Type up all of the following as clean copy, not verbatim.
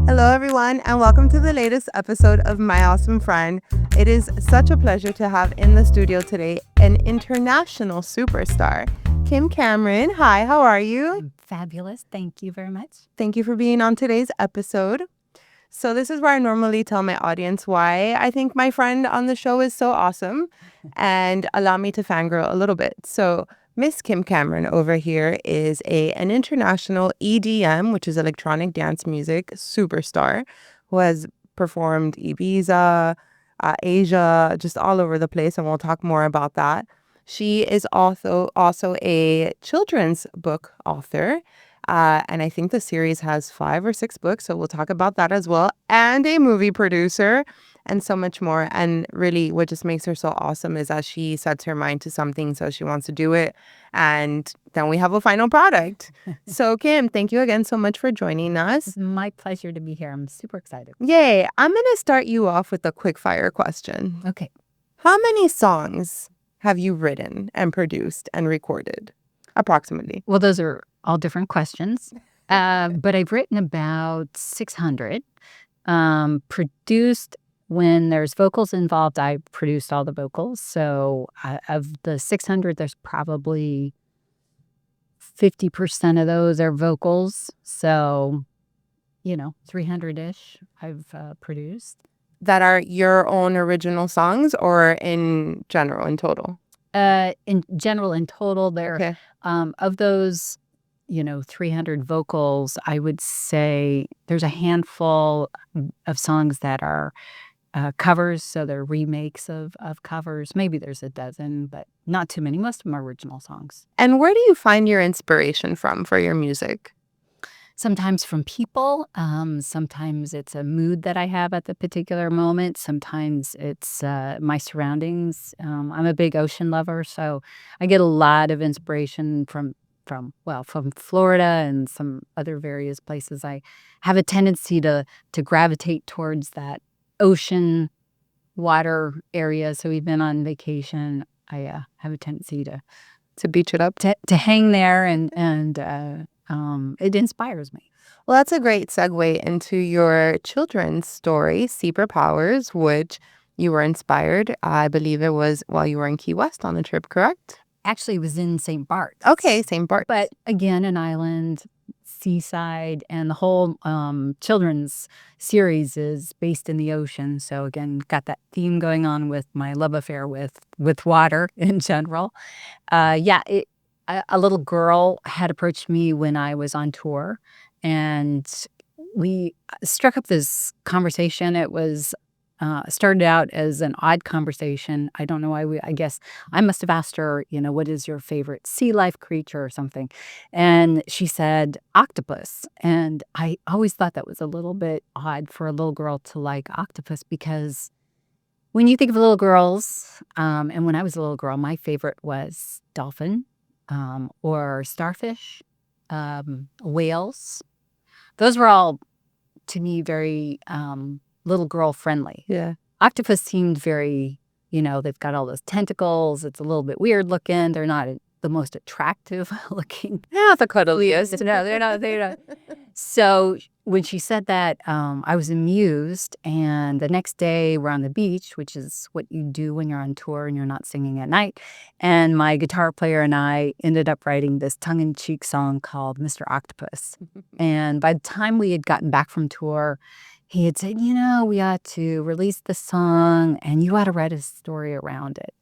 Hello, everyone, and welcome to the latest episode of My Awesome Friend. It is such a pleasure to have in the studio today an international superstar, Kim Cameron. Hi, how are you? Fabulous. Thank you very much. Thank you for being on today's episode. So this is where I normally tell my audience why I think my friend on the show is so awesome and allow me to fangirl a little bit. So Miss Kim Cameron over here is an international EDM, which is electronic dance music superstar who has performed Ibiza, Asia, just all over the place. And we'll talk more about that. She is also a children's book author. And I think the series has 5 or 6 books, so we'll talk about that as well. And a movie producer and so much more. And really what just makes her so awesome is that she sets her mind to something, so she wants to do it. And then we have a final product. So Kim, thank you again so much for joining us. It's my pleasure to be here. I'm super excited. Yay. I'm going to start you off with a quick fire question. Okay. How many songs have you written and produced and recorded approximately? Well, those are all different questions. But I've written about 600. Produced, when there's vocals involved, I produced all the vocals. So of the 600, there's probably 50% of those are vocals. So, 300-ish I've produced. That are your own original songs or in general, in total? In general, in total, there Okay. of those, 300 vocals, I would say there's a handful of songs that are covers, so they're remakes of covers. Maybe there's a dozen, but not too many. Most of them are original songs. And where do you find your inspiration from for your music? Sometimes from people. Sometimes it's a mood that I have at the particular moment. Sometimes it's my surroundings. I'm a big ocean lover, so I get a lot of inspiration from Florida and some other various places. I have a tendency to gravitate towards that ocean water area. So even on vacation, I have a tendency To beach it up? to hang there and it inspires me. Well, that's a great segue into your children's story, Superpowers, which you were inspired. I believe it was while you were in Key West on the trip, correct? Actually, it was in St. Bart's. Okay, same part. But again, an island, seaside, and the whole children's series is based in the ocean. So again, got that theme going on with my love affair with water in general. A little girl had approached me when I was on tour, and we struck up this conversation. It was started out as an odd conversation. I don't know why. I guess I must have asked her, what is your favorite sea life creature or something? And she said octopus. And I always thought that was a little bit odd for a little girl to like octopus, because when you think of little girls, and when I was a little girl, my favorite was dolphin, or starfish, whales. Those were all, to me, very little girl friendly. Yeah. Octopus seemed very, they've got all those tentacles. It's a little bit weird looking. They're not the most attractive looking. Yeah, the cuddliest. No, they're not. So when she said that, I was amused. And the next day we're on the beach, which is what you do when you're on tour and you're not singing at night. And my guitar player and I ended up writing this tongue-in-cheek song called Mr. Octopus. And by the time we had gotten back from tour, he had said, we ought to release the song and you ought to write a story around it.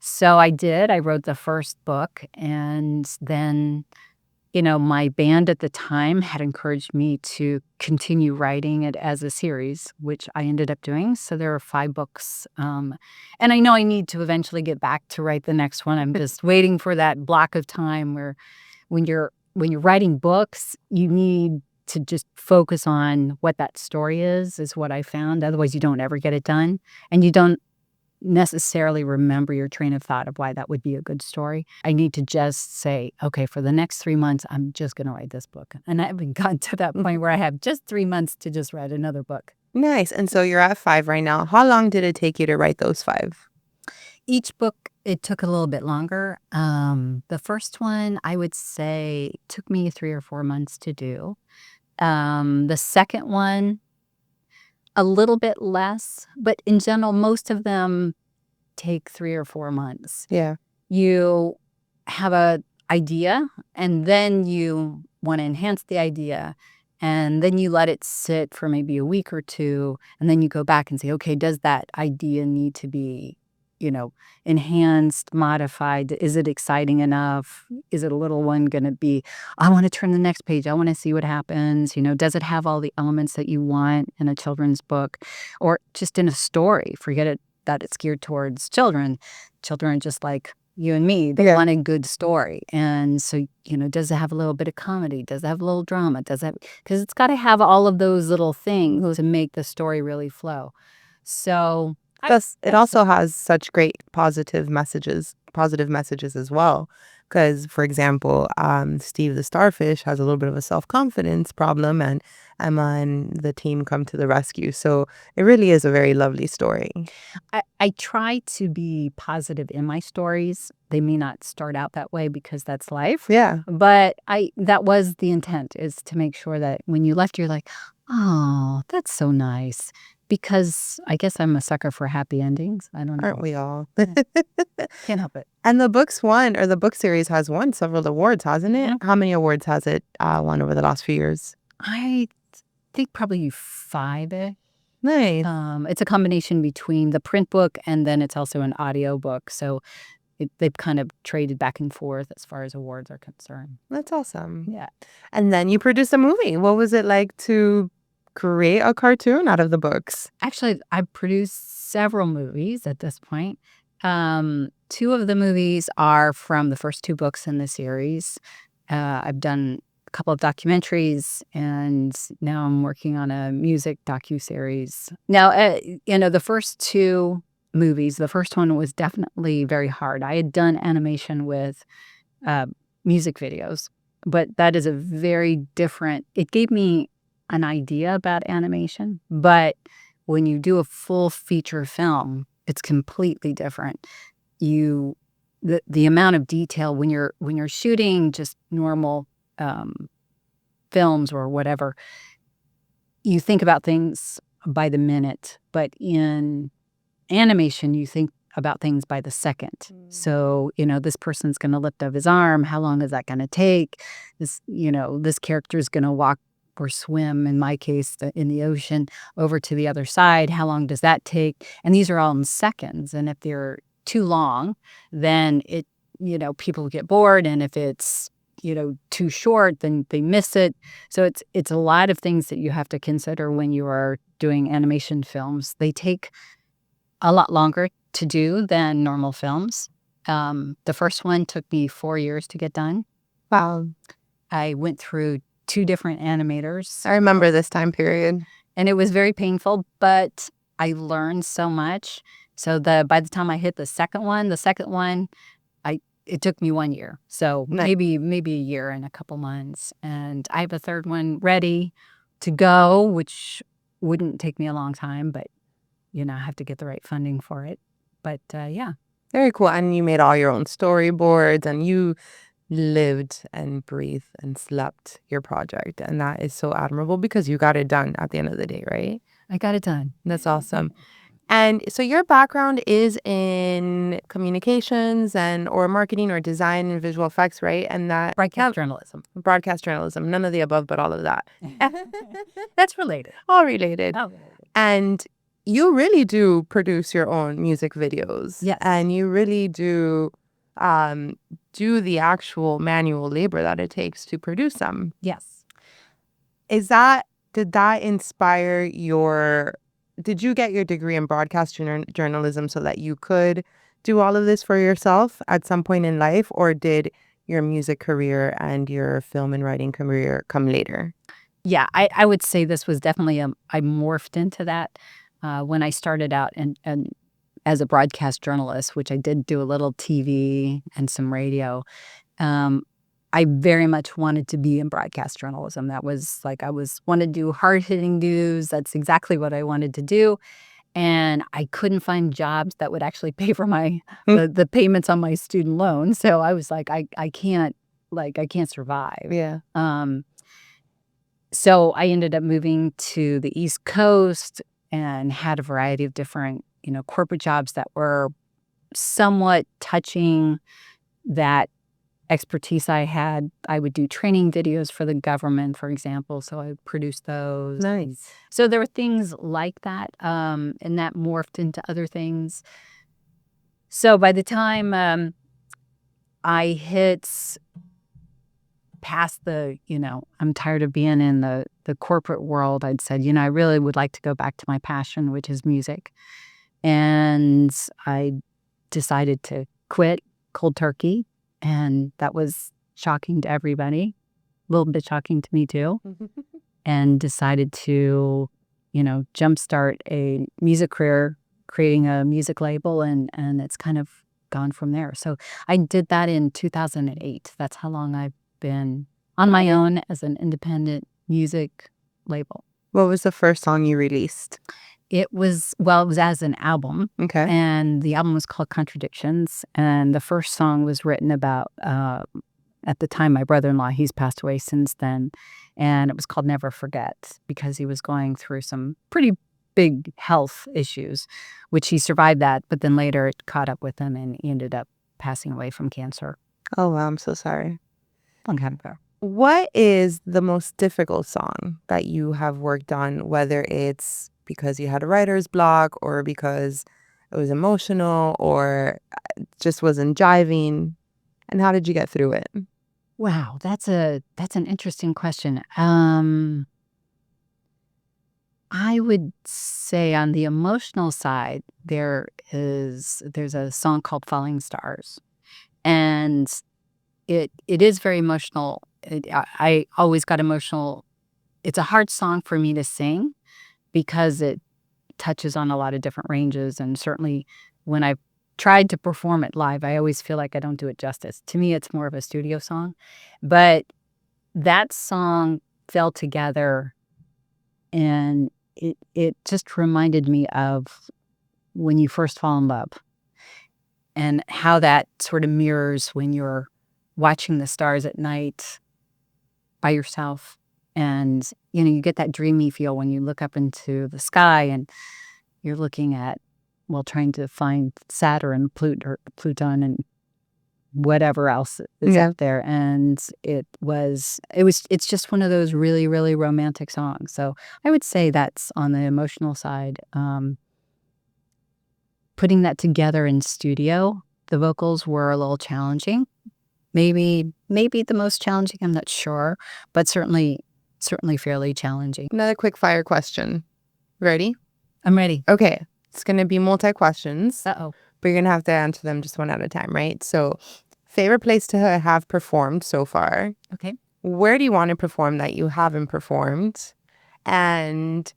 So I did. I wrote the first book, and then, my band at the time had encouraged me to continue writing it as a series, which I ended up doing. So there are 5 books. And I know I need to eventually get back to write the next one. I'm just waiting for that block of time where when you're writing books, you need to just focus on what that story is what I found. Otherwise, you don't ever get it done. And you don't necessarily remember your train of thought of why that would be a good story. I need to just say, okay, for the next 3 months, I'm just going to write this book. And I haven't gotten to that point where I have just 3 months to just write another book. Nice. And so you're at 5 right now. How long did it take you to write those 5? Each book, it took a little bit longer. The first one, I would say, took me 3 or 4 months to do. The second one a little bit less, but in general, most of them take 3 or 4 months. Yeah. You have a idea, and then you want to enhance the idea, and then you let it sit for maybe a week or 2, and then you go back and say, okay, does that idea need to be, enhanced, modified? Is it exciting enough? Is it a little one going to be, I want to turn the next page. I want to see what happens. Does it have all the elements that you want in a children's book or just in a story? Forget it that it's geared towards children. Children are just like you and me. They want a good story. And so, does it have a little bit of comedy? Does it have a little drama? Because it's got to have all of those little things to make the story really flow. So it also has such great positive messages as well. Because, for example, Steve the Starfish has a little bit of a self-confidence problem, and Emma and the team come to the rescue. So it really is a very lovely story. I try to be positive in my stories. They may not start out that way because that's life. Yeah. But that was the intent, is to make sure that when you left, you're like, oh, that's so nice. Because I guess I'm a sucker for happy endings. I don't know. Aren't we all? Can't help it. And the book series has won several awards, hasn't it? How many awards has it won over the last few years? I think probably 5-ish. Nice. It's a combination between the print book and then it's also an audio book. So they've kind of traded back and forth as far as awards are concerned. That's awesome. Yeah. And then you produced a movie. What was it like to create a cartoon out of the books? Actually, I've produced several movies at this point. 2 of the movies are from the first 2 books in the series. I've done a couple of documentaries, and now I'm working on a music docuseries. Now, the first 2 movies, the first one was definitely very hard. I had done animation with music videos, but that is a very different, it gave me an idea about animation, but when you do a full feature film, it's completely different. The amount of detail when you're shooting just normal films or whatever, you think about things by the minute, but in animation you think about things by the second. So, this person's going to lift up his arm. How long is that going to take? This character is going to walk or swim, in my case, in the ocean, over to the other side. How long does that take? And these are all in seconds. And if they're too long, then people get bored. And if it's, too short, then they miss it. So it's a lot of things that you have to consider when you are doing animation films. They take a lot longer to do than normal films. The first one took me 4 years to get done. Wow. I went through 2 different animators. I remember this time period. And it was very painful, but I learned so much. So by the time I hit the second one, it took me 1 year. So maybe a year and a couple months. And I have a third one ready to go, which wouldn't take me a long time, but I have to get the right funding for it. But yeah. Very cool. And you made all your own storyboards, and you lived and breathed and slept your project. And that is so admirable because you got it done at the end of the day, right? I got it done. That's awesome. And so your background is in communications or marketing or design and visual effects, right? And that broadcast journalism. None of the above, but all of that. That's related. All related. And you really do produce your own music videos. Yes. And you really do do the actual manual labor that it takes to produce them. Yes. Did that inspire did you get your degree in broadcast journalism so that you could do all of this for yourself at some point in life, or did your music career and your film and writing career come later? Yeah, I would say this was definitely I morphed into that when I started out and as a broadcast journalist, which I did do a little TV and some radio. I very much wanted to be in broadcast journalism. That was wanted to do hard-hitting news. That's exactly what I wanted to do. And I couldn't find jobs that would actually pay for my the payments on my student loan. So I was like, I can't survive. Yeah. So I ended up moving to the East Coast and had a variety of different, corporate jobs that were somewhat touching that expertise I had. I would do training videos for the government, for example, so I would produce those. Nice. So there were things like that, and that morphed into other things. So by the time I hit past I'm tired of being in the corporate world, I'd said, I really would like to go back to my passion, which is music. And I decided to quit cold turkey. And that was shocking to everybody, a little bit shocking to me too, and decided to, jumpstart a music career, creating a music label, and it's kind of gone from there. So I did that in 2008. That's how long I've been on my own as an independent music label. What was the first song you released? It was as an album. Okay. And the album was called Contradictions. And the first song was written about, at the time, my brother-in-law, he's passed away since then. And it was called Never Forget, because he was going through some pretty big health issues, which he survived that. But then later it caught up with him and he ended up passing away from cancer. Oh, wow. I'm so sorry. Long time ago. What is the most difficult song that you have worked on, whether it's because you had a writer's block or because it was emotional or just wasn't jiving? And how did you get through it? Wow, that's an interesting question. I would say on the emotional side, there's a song called Falling Stars. And it is very emotional. I always got emotional. It's a hard song for me to sing because it touches on a lot of different ranges. And certainly when I've tried to perform it live, I always feel like I don't do it justice. To me, it's more of a studio song. But that song fell together, and it just reminded me of when you first fall in love and how that sort of mirrors when you're watching the stars at night by yourself. And, you get that dreamy feel when you look up into the sky and you're looking at, trying to find Saturn, Pluton, and whatever else is up there. And it's just one of those really, really romantic songs. So I would say that's on the emotional side. Putting that together in studio, the vocals were a little challenging. Maybe the most challenging, I'm not sure, but certainly fairly challenging. Another quick fire question. Ready? I'm ready. Okay. It's going to be multi-questions. Uh-oh. But you're going to have to answer them just one at a time, right? So, favorite place to have performed so far? Okay. Where do you want to perform that you haven't performed? And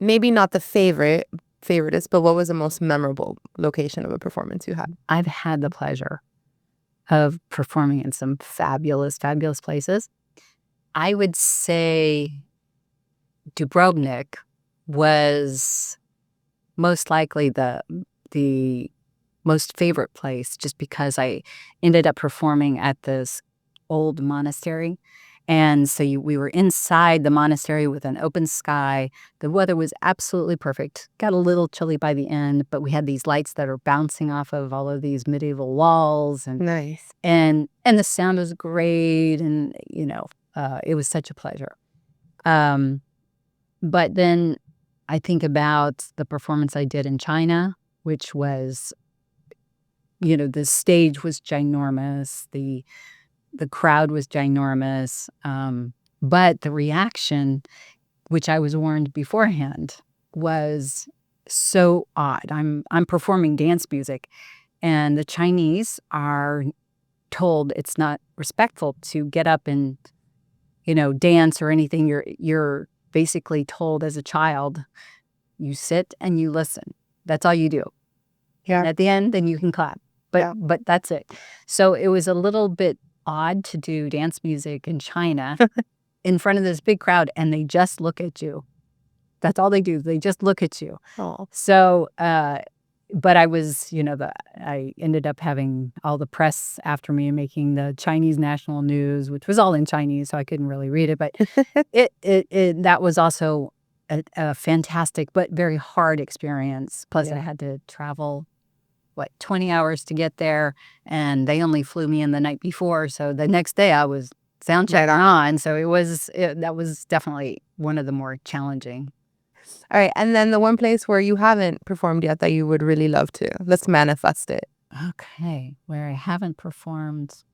maybe not the favoriteest, but what was the most memorable location of a performance you had? I've had the pleasure of performing in some fabulous, fabulous places. I would say Dubrovnik was most likely the most favorite place, just because I ended up performing at this old monastery. And so we were inside the monastery with an open sky. The weather was absolutely perfect. Got a little chilly by the end, but we had these lights that are bouncing off of all of these medieval walls. And nice. And the sound was great. And, it was such a pleasure. But then I think about the performance I did in China, which was, the stage was ginormous. The crowd was ginormous, but the reaction, which I was warned beforehand, was so odd. I'm performing dance music, and the Chinese are told it's not respectful to get up and, dance or anything. You're basically told as a child, you sit and you listen. That's all you do. Yeah. And at the end, then you can clap. But that's it. So it was a little bit odd to do dance music in China in front of this big crowd, and they just look at you. That's all they do. They just look at you. Oh. So, but I was, I ended up having all the press after me and making the Chinese national news, which was all in Chinese, so I couldn't really read it. But that was also a fantastic but very hard experience. Plus, I Yeah. had to travel 20 hours to get there, and they only flew me in the night before. So the next day I was sound check on. So that was definitely one of the more challenging. All right. And then the one place where you haven't performed yet that you would really love to. Let's manifest it. Okay, where I haven't performed.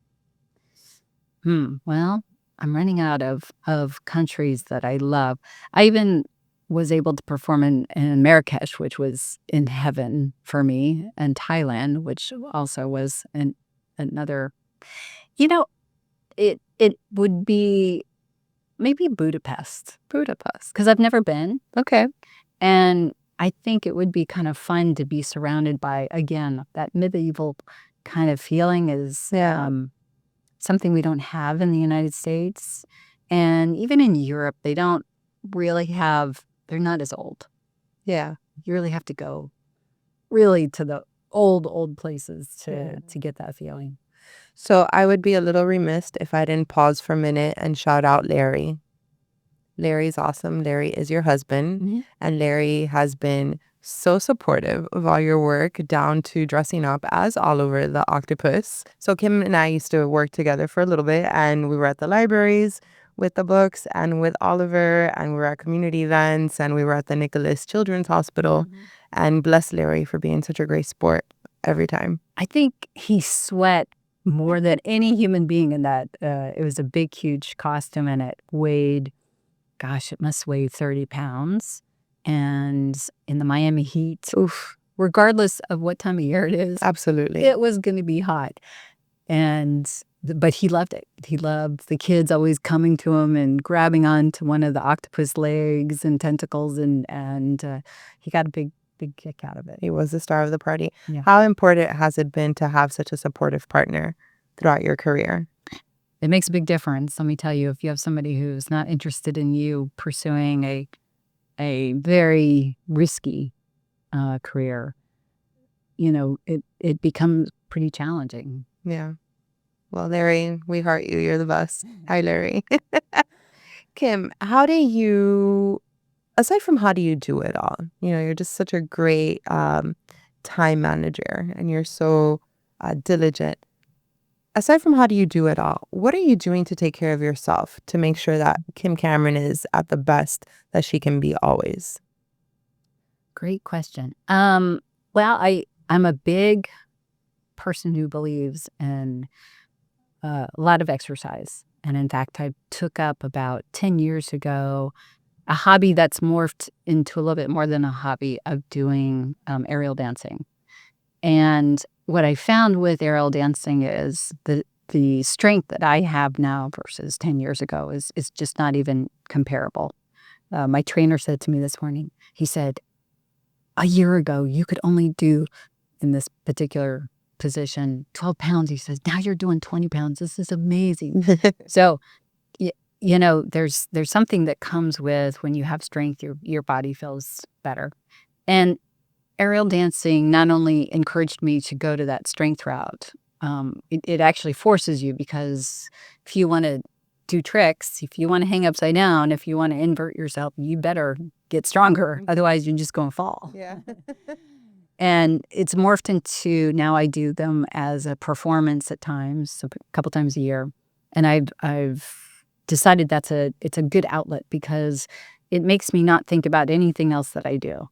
Well, I'm running out of countries that I love. I even was able to perform in Marrakesh, which was in heaven for me, and Thailand, which also was another. You know, it would be maybe Budapest, because I've never been, Okay. and I think it would be kind of fun to be surrounded by, again, that medieval kind of feeling is Yeah. something we don't have in the United States. And even in Europe, they don't really have, they're not as old. Yeah. You really have to go really to the old places to get that feeling. So I would be a little remiss if I didn't pause for a minute and shout out Larry. Larry's awesome. Larry is your husband, and Larry has been so supportive of all your work down to dressing up as Oliver the octopus. So Kim and I used to work together for a little bit, and we were at the libraries with the books and with Oliver, and we were at community events, and we were at the Nicholas Children's Hospital. And bless Larry for being such a great sport every time. I think he sweat more than any human being in that. It was a big, huge costume, and it weighed, gosh, it must weigh 30 pounds. And in the Miami heat, regardless of what time of year it is, Absolutely. it was going to be hot. But he loved it. He loved the kids always coming to him and grabbing onto one of the octopus legs and tentacles, and he got a big kick out of it. He was the star of the party. Yeah. How important has it been to have such a supportive partner throughout your career? It makes a big difference. Let me tell you, if you have somebody who's not interested in you pursuing a very risky career, it becomes pretty challenging. Yeah. Well, Larry, we heart you. You're the best. Hi, Larry. Kim, aside from how do you do it all? You're just such a great time manager, and you're so diligent. Aside from how do you do it all, what are you doing to take care of yourself to make sure that Kim Cameron is at the best that she can be always? Great question. Well, I'm a big person who believes in a lot of exercise. And in fact, I took up about 10 years ago a hobby that's morphed into a little bit more than a hobby of doing aerial dancing. And what I found with aerial dancing is the strength that I have now versus 10 years ago is just not even comparable. My trainer said to me this morning, he said, a year ago, you could only do in this particular position 12 pounds. He says, now you're doing 20 pounds. This is amazing. So, there's something that comes with when you have strength, your body feels better. And aerial dancing not only encouraged me to go to that strength route, it actually forces you, because if you want to do tricks, if you want to hang upside down, if you want to invert yourself, you better get stronger. Otherwise, you're just going to fall. Yeah. And it's morphed into, now I do them as a performance at times, so a couple times a year. And I've decided it's a good outlet, because it makes me not think about anything else that I do.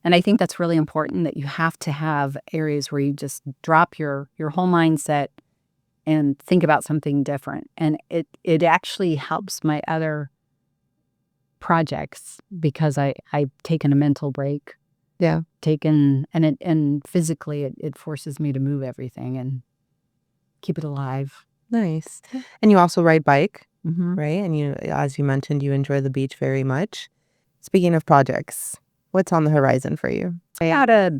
And I think that's really important, that you have to have areas where you just drop your whole mindset and think about something different. And it actually helps my other projects, because I've taken a mental break. Yeah. And physically it forces me to move everything and keep it alive. Nice. And you also ride bike, Mm-hmm. right? And as you mentioned, you enjoy the beach very much. Speaking of projects, what's on the horizon for you? About a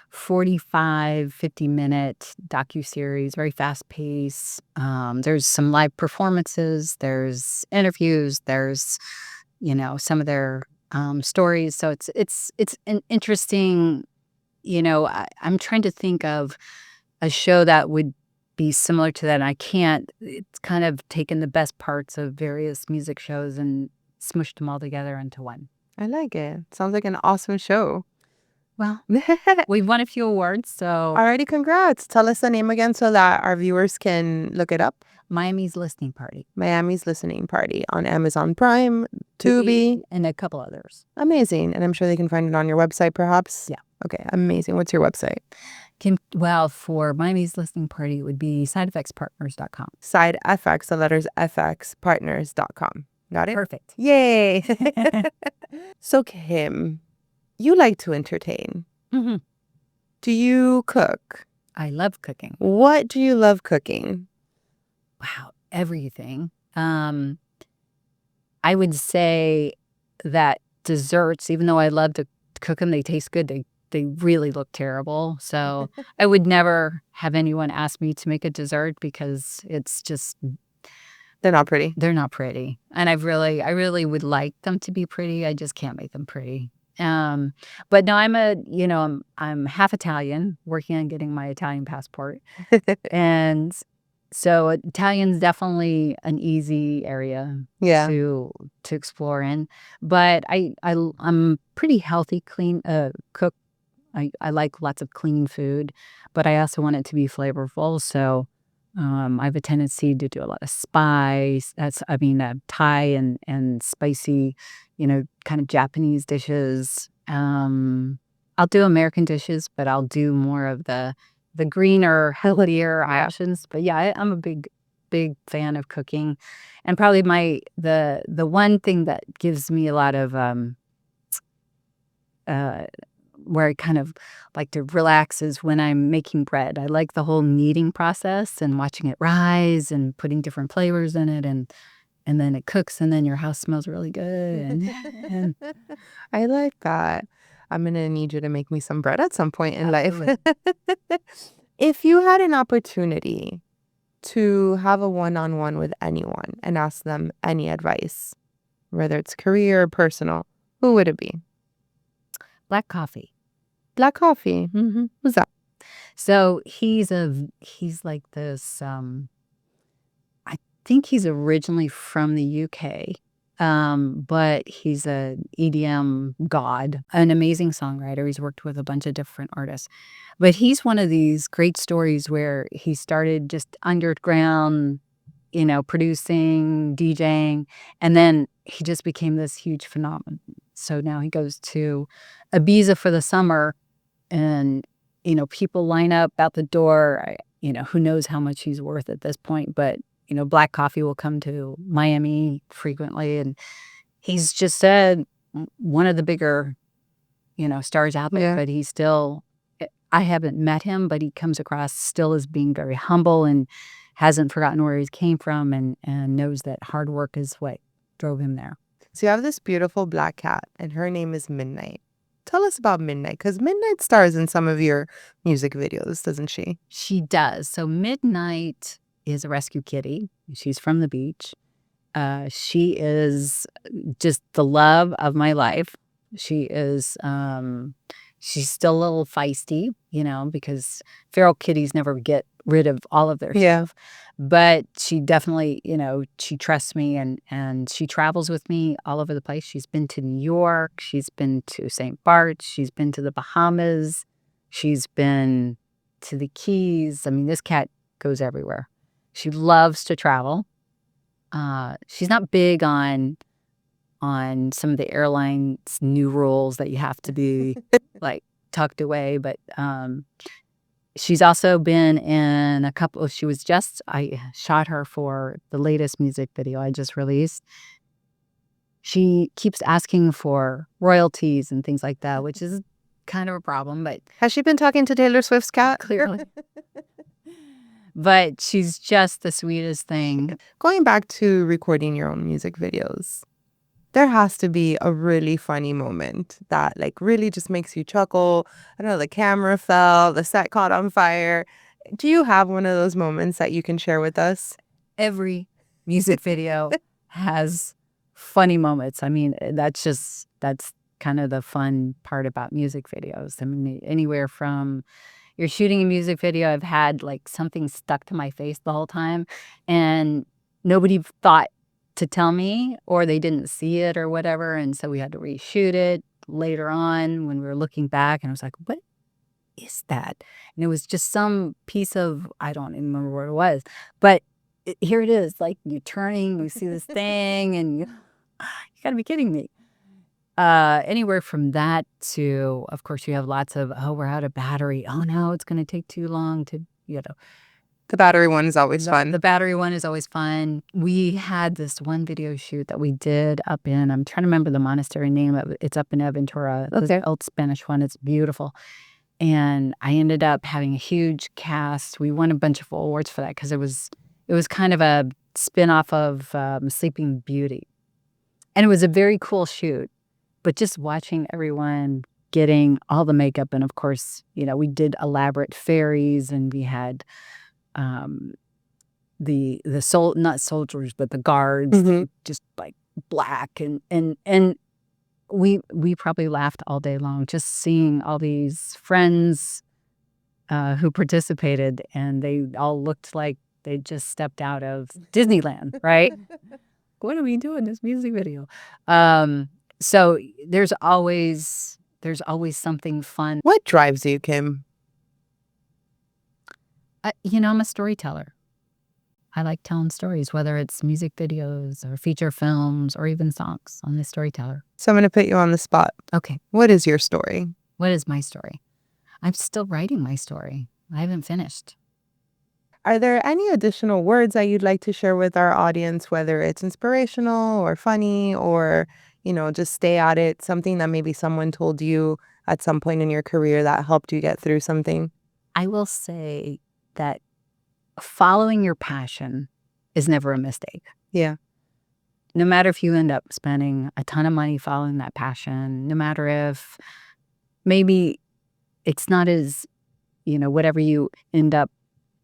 45, 50-minute docuseries, very fast pace. There's some live performances, there's interviews, there's, some of their stories. So it's an interesting, I'm trying to think of a show that would be similar to that. And I can't. It's kind of taken the best parts of various music shows and smushed them all together into one. I like it. Sounds like an awesome show. Well, we've won a few awards, so Alrighty, congrats. Tell us the name again so that our viewers can look it up. Miami's Listening Party. Miami's Listening Party on Amazon Prime, Tubi. And a couple others. Amazing. And I'm sure they can find it on your website, perhaps? Yeah. Okay, amazing. What's your website? Well, for Miami's Listening Party, it would be sideeffectspartners.com. Side FX, the letters FX, partners.com. Got it? Perfect. Yay. So, Kim, you like to entertain. Mm-hmm. Do you cook? I love cooking. What do you love cooking? Wow, everything. I would say that desserts, even though I love to cook them, they taste good. They really look terrible. So I would never have anyone ask me to make a dessert because it's just They're not pretty. they're not pretty. And I really would like them to be pretty. I just can't make them pretty. But no, I'm half Italian, working on getting my Italian passport. And so Italian's definitely an easy area Yeah. to explore in. But I'm pretty healthy, clean cook. I like lots of clean food, but I also want it to be flavorful. So I have a tendency to do a lot of spice. Thai and spicy, kind of Japanese dishes. I'll do American dishes, but I'll do more of the greener, healthier options. But yeah, I'm a big fan of cooking, and probably the one thing that gives me a lot of where I kind of like to relax is when I'm making bread. I like the whole kneading process and watching it rise and putting different flavors in it, and then it cooks, and then your house smells really good. And I like that. I'm going to need you to make me some bread at some point in life. If you had an opportunity to have a one-on-one with anyone and ask them any advice, whether it's career or personal, who would it be? black coffee. Black coffee. Mm-hmm. Who's that? So he's like this. I think he's originally from the UK, but he's a EDM god, an amazing songwriter. He's worked with a bunch of different artists, but he's one of these great stories where he started just underground, producing, DJing, and then he just became this huge phenomenon. So now he goes to Ibiza for the summer, and people line up out the door. Who knows how much he's worth at this point, but black coffee will come to Miami frequently, and he's just one of the bigger stars out there. Yeah. But he's still, I haven't met him, but he comes across still as being very humble and hasn't forgotten where he came from, and knows that hard work is what drove him there. So you have this beautiful black cat, and her name is Midnight. Tell us about Midnight, because Midnight stars in some of your music videos, doesn't she? She does. So Midnight is a rescue kitty. She's from the beach. She is just the love of my life. She is, she's still a little feisty, because feral kitties never get rid of all of their stuff. But she definitely, she trusts me, and she travels with me all over the place. She's been to New York. She's been to St. Bart's. She's been to the Bahamas. She's been to the Keys. I mean, this cat goes everywhere. She loves to travel. She's not big on some of the airlines' new rules that you have to be like tucked away, but she's also been in a couple. I shot her for the latest music video I just released. She keeps asking for royalties and things like that, which is kind of a problem, but Has she been talking to Taylor Swift's cat? clearly. But she's just the sweetest thing. Going back to recording your own music videos, there has to be a really funny moment that really just makes you chuckle. I don't know, the camera fell, the set caught on fire. Do you have one of those moments that you can share with us? Every music video has funny moments. I mean, that's kind of the fun part about music videos. I mean, anywhere from you're shooting a music video, I've had something stuck to my face the whole time, and nobody thought to tell me, or they didn't see it or whatever, and so we had to reshoot it later on when we were looking back, and I was like, "What is that?" And it was just some piece of, I don't even remember what it was, but here it is. Like, you're turning, you see this thing, and you gotta be kidding me. Anywhere from that to, of course, you have lots of, oh, we're out of battery. Oh no, it's gonna take too long to, The battery one is always fun. the battery one is always fun. We had this one video shoot that we did up in, I'm trying to remember the monastery name of it. It's up in Aventura. It's the old Spanish one. It's beautiful. And I ended up having a huge cast. We won a bunch of awards for that because it was kind of a spin-off of Sleeping Beauty. And it was a very cool shoot. But just watching everyone getting all the makeup, and of course, we did elaborate fairies, and we had the not soldiers, but the guards, just like black, and we probably laughed all day long just seeing all these friends who participated, and they all looked like they just stepped out of Disneyland, right? What are we doing in this music video? So there's always something fun. What drives you, Kim? I'm a storyteller. I like telling stories, whether it's music videos or feature films or even songs. I'm a storyteller. So I'm going to put you on the spot. Okay. What is your story? What is my story? I'm still writing my story. I haven't finished. Are there any additional words that you'd like to share with our audience, whether it's inspirational or funny or, just stay at it, something that maybe someone told you at some point in your career that helped you get through something? I will say that following your passion is never a mistake. Yeah. No matter if you end up spending a ton of money following that passion, no matter if maybe it's not as, whatever you end up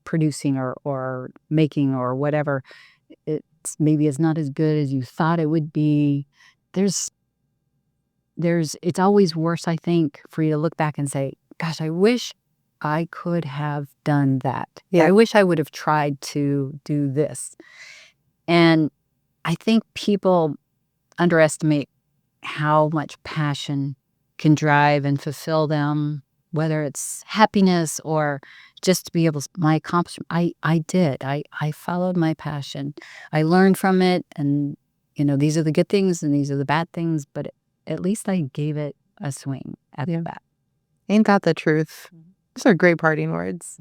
producing or making or whatever, it's maybe it's not as good as you thought it would be. It's always worse, I think, for you to look back and say, gosh, I wish I could have done that. Yeah. I wish I would have tried to do this. And I think people underestimate how much passion can drive and fulfill them, whether it's happiness or just to be able to, my accomplishment. I did. I followed my passion. I learned from it. And, these are the good things and these are the bad things. But at least I gave it a swing at the bat. Ain't that the truth? Those are great parting words.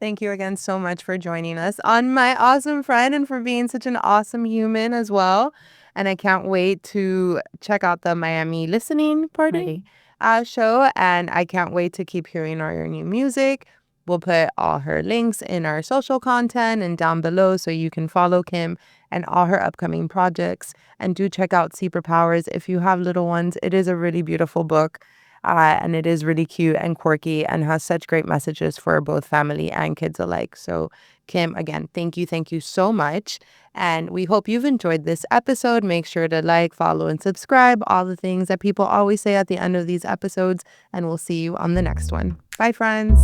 Thank you again so much for joining us on My Awesome Friend and for being such an awesome human as well. And I can't wait to check out the Miami Listening Party show. And I can't wait to keep hearing all your new music. We'll put all her links in our social content and down below so you can follow Kim and all her upcoming projects. And do check out Superpowers if you have little ones. It is a really beautiful book. And it is really cute and quirky and has such great messages for both family and kids alike. So, Kim, again, thank you so much. And we hope you've enjoyed this episode. Make sure to like, follow, and subscribe. All the things that people always say at the end of these episodes. And we'll see you on the next one. Bye, friends.